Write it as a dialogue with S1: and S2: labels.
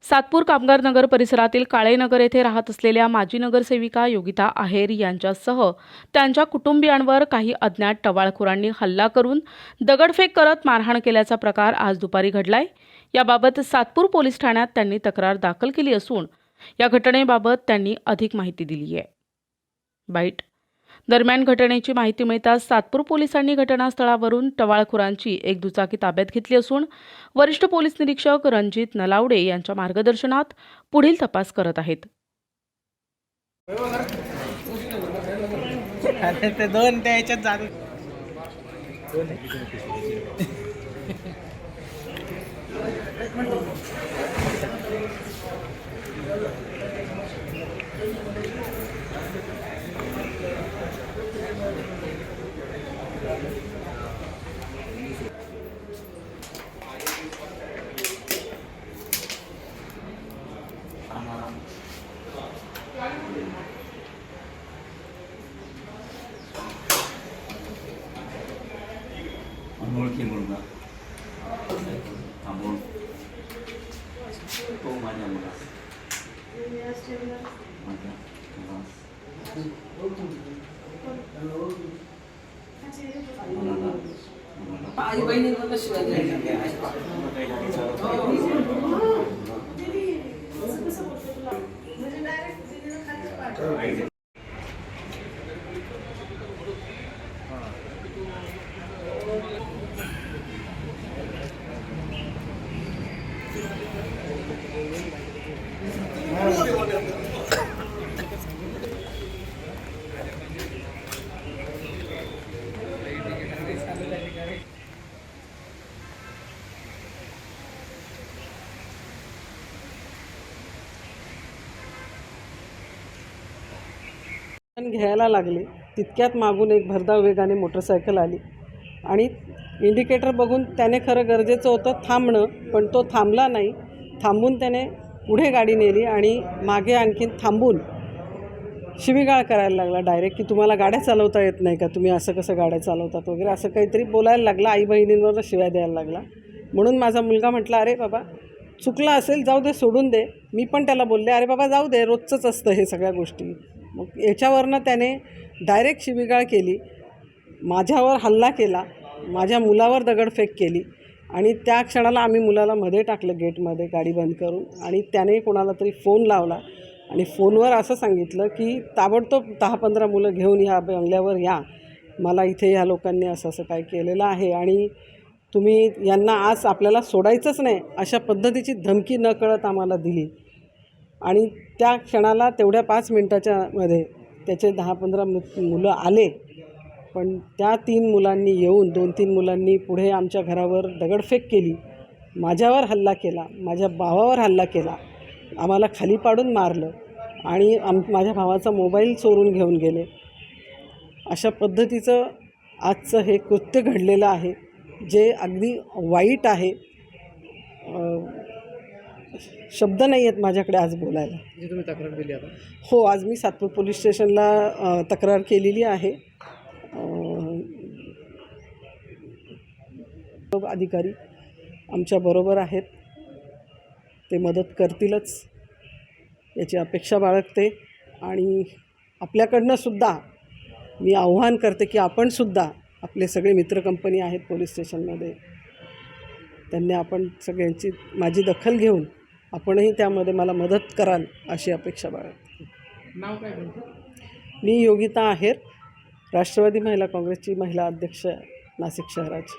S1: सातपूर कामगार नगर परिसरातील काळेनगर येथे राहत असलेल्या माजी नगरसेविका योगिता आहेर यांच्यासह त्यांच्या कुटुंबियांवर काही अज्ञात टवाळखोरांनी हल्ला करून दगडफेक करत मारहाण केल्याचा प्रकार आज दुपारी घडलाय। याबाबत सातपूर पोलीस ठाण्यात त्यांनी तक्रार दाखल केली असून या घटनेबाबत त्यांनी अधिक माहिती दिली आहे। बाईट दरम्यान घटनेची माहिती मिळताच सातपूर पोलिसांनी घटनास्थळावरून टवाळखोरांची एक दुचाकी ताब्यात घेतली असून वरिष्ठ पोलीस निरीक्षक रणजित नलावडे यांच्या मार्गदर्शनात पुढील तपास करत आहेत।
S2: ते दोन त्याच्यात जात
S3: अमोल की मुलगा अमोल तो माझ्या मुला
S2: आई बहिणींवर शिवाय घ्यायला लागले तितक्यात मागून एक भरधाव वेगाने मोटरसायकल आली आणि इंडिकेटर बघून त्याने खरं गरजेचं होतं थांबणं, पण तो थांबला नाही। थांबून त्याने पुढे गाडी नेली आणि मागे आणखीन थांबून शिवीगाळ करायला लागला डायरेक्ट की तुम्हाला गाड्या चालवता येत नाही का, तुम्ही असं कसं गाड्या चालवतात वगैरे असं काहीतरी बोलायला लागला। आई बहिणींवर शिव्या द्यायला लागला। म्हणून माझा मुलगा म्हटला, अरे बाबा चुकलं असेल जाऊ दे, सोडून दे। मी पण त्याला बोलले, अरे बाबा जाऊ दे, रोजचंच असतं हे सगळ्या गोष्टी। मग याच्यावरनं त्याने डायरेक्ट शिवीगाळ केली, माझ्यावर हल्ला केला, माझ्या मुलावर दगडफेक केली आणि त्या क्षणाला आम्ही मुलाला मध्ये टाकलं गेटमध्ये गाडी बंद करून आणि त्याने कोणाला तरी फोन लावला आणि फोनवर असं सांगितलं की ताबडतोब 10-15 मुलं घेऊन ह्या बंगल्यावर या, मला इथे ह्या लोकांनी असं असं काय केलेलं आहे आणि तुम्ही यांना आज आपल्याला सोडायचंच नाही, अशा पद्धतीची धमकी न कळत आम्हाला दिली। आणि त्या क्षणाला तेवढ्या 5 मिनिटाच्या मध्ये त्याचे 10-15 मुलं आले, पण त्या 3 मुलांनी येऊन 2-3 मुलांनी पुढे आमच्या घरावर दगडफेक केली, माझ्यावर हल्ला केला, माझ्या भावावर हल्ला केला, आम्हाला खाली पाडून मारलं आणि माझ्या भावाचा मोबाईल चोरून घेऊन गेले। अशा पद्धतीचं आजचं हे कृत्य घडलेलं आहे, जे अगदी वाईट आहे। शब्द नाही आहेत माझ्याकडे आज बोलायला।
S4: जी तुम्ही तक्रार दिली आता?
S2: हो, आज मी सातपूर पोलीस स्टेशनला तक्रार केलेली आहे। अधिकारी आमच्याबरोबर आहेत, ते मदत करतीलच याची अपेक्षा बाळगते आणि आपल्याकडनं सुद्धा मी आव्हान करते की आपणसुद्धा, आपले सगळे मित्र कंपनी आहेत पोलीस स्टेशनमध्ये, त्यांनी आपण सगळ्यांची माझी दखल घेऊन आपणही त्यामध्ये मला मदत कराल अशी अपेक्षा बाळगते।
S4: नाव काय तुमचं?
S2: मी योगिता आहेर, राष्ट्रवादी महिला काँग्रेसची महिला अध्यक्ष नाशिक शहराची।